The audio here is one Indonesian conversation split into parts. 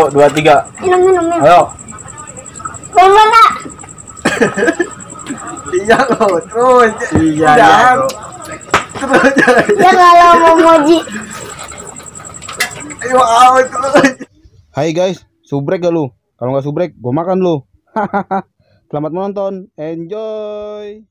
2, 3. Minum. Ayo. Mana? Iya lo, terus. Iya. Terus. Ya kalau mau moji. Ayo awet terus. Hai guys, subrek gak lu? Kalau nggak subrek, gue makan lu. Selamat menonton, enjoy.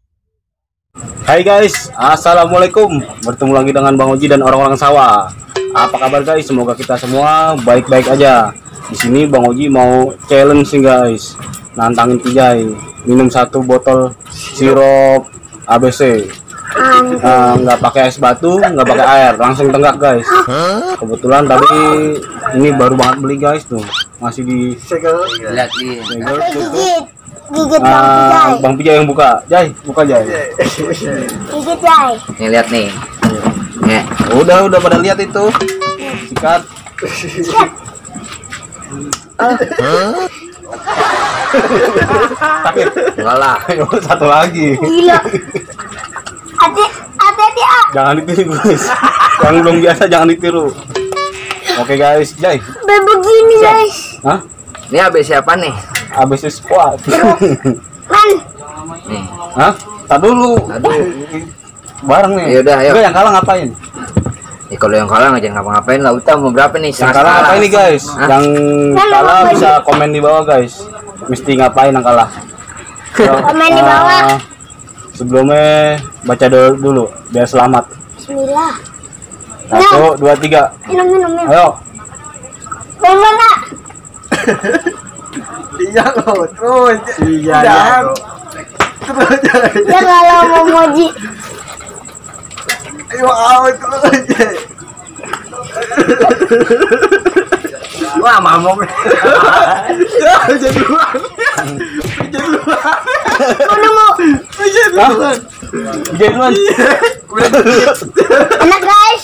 Hai guys, assalamualaikum. Bertemu lagi dengan Bang Oji dan orang-orang sawah. Apa kabar guys? Semoga kita semua baik-baik aja. Di sini Bang Oji mau challenge nih guys, nantangin Kijai minum 1 botol sirup ABC. Nggak pakai es batu, nggak pakai air, langsung tenggak guys. Kebetulan tadi ini baru banget beli guys tuh, masih di Segel. segel tutup. Gigit Bang Pijay yang buka. Jai, buka Jai. Gigit Jai. Nih lihat nih. Nih. Udah pada lihat itu. Sikat. Sakit. Enggak lah. Satu lagi. Gila. Hati-hati ah. Jangan ditiru guys. Yang belum biasa jangan ditiru. Oke guys, Jai. Begini guys. Hah? Ini ABC apa nih? ABC squad. Man. Nih. Hah? Tar dulu. Aduh. Bareng nih. Yaudah, ayo. Enggak, yang kalah ngapain? Kalau yang kalah nggak jangan ngapa-ngapain lah. Udah mau berapa nih? Yang kalah ngapain nih guys? Hah? Yang kalah bisa komen di bawah guys. Mesti ngapain yang kalah? Komen di bawah. Sebelumnya baca dulu biar selamat. Bismillah. 1, 2, 3. Minum. Ayo. Mana? Iya lo, terus. Iya. Terus. Ya kalau mau moji. Ayo awet terus. Wah, mamok. Jadi luar. Mana mau? Jadi duluan. Enak guys.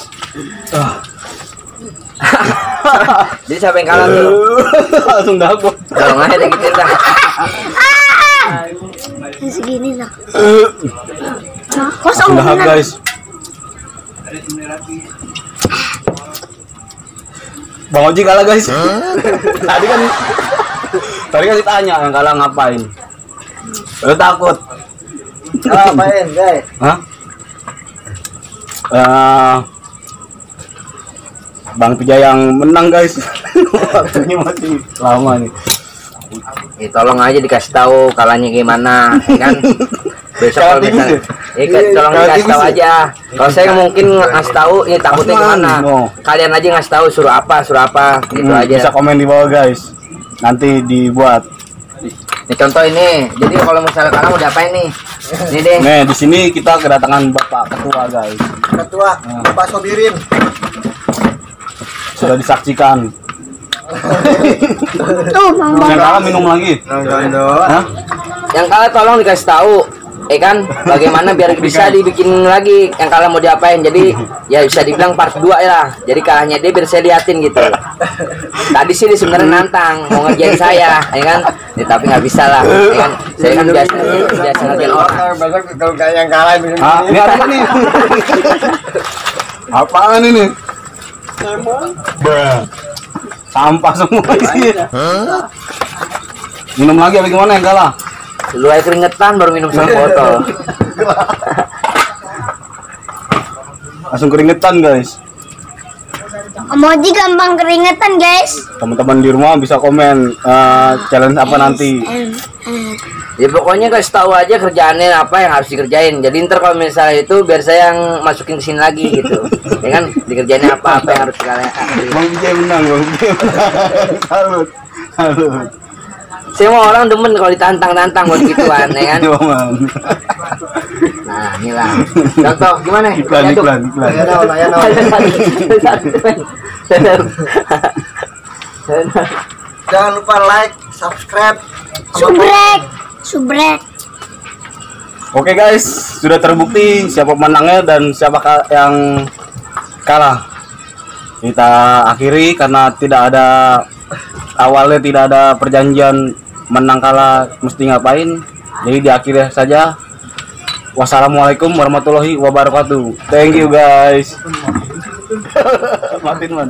Jadi siapa yang kalah tuh? Langsung dapet. Kalau nggak ada gitu dah. Segini lah. Kosong Langsung dahap bener. guys. Bang Oji kalah guys. Tadi kan ditanya yang kalah ngapain. Lu takut? Ngapain, guys? Hah? Bang Pijay yang menang guys. Waktunya masih lama nih. Tolong aja dikasih tahu kalahnya gimana, ya kan? Besok kalau misalnya, tolong dikasih tahu aja. Kalau saya mungkin ngasih tahu, ini takutnya gimana? Kalian aja ngasih tahu suruh apa, gitu aja. Bisa komen di bawah guys. Nanti dibuat. Ini contoh ini. Jadi kalau misalnya kalah mau diapain nih? Ini deh. Nih di sini kita kedatangan Bapak Ketua guys. Ketua, Bapak Sobirin. Sudah disaksikan. Tuh, Bang Yang Bang. kalah minum lagi. Hah? Yang kalah tolong dikasih tahu, kan? Bagaimana biar bisa dibikin lagi yang kalah mau diapain. Jadi ya bisa dibilang part 2 ya. Jadi kalahnya dia biar saya liatin gitu. Tadi sih dia sebenarnya nantang mau ngerjain saya, ya kan? Ya, tapi nggak bisa lah, ya kan? Saya kan biasa ngerjain orang. Besok kalau kayak yang kalah minum Ah, ini apa nih? Apaan ini? Sampah semua isinya. Minum lagi apa gimana yang kalah? Lu air keringetan baru minum 1 botol. Langsung keringetan guys. Moji gampang keringetan guys. Teman-teman di rumah bisa komen challenge apa nanti. Ya pokoknya kasih tahu aja kerjaannya apa yang harus dikerjain. Jadi ntar kalau misalnya itu biar saya yang masukin ke sini lagi gitu. Ya kan dikerjainnya apa yang harus kalian. Bang Pijay menang, Bang Pijay menang. Salut. Semua orang demen kalau ditantang-tantang buat gituan, ya kan? Cuman. Nah, inilah. Contoh gimana? Iklan. Jangan lupa like, subscribe, Subrek. Oke guys, sudah terbukti siapa pemenangnya dan siapa yang kalah. Kita akhiri karena awalnya tidak ada perjanjian menang kalah mesti ngapain. Jadi diakhiri saja. Wassalamualaikum warahmatullahi wabarakatuh. Thank you guys. Matiin man.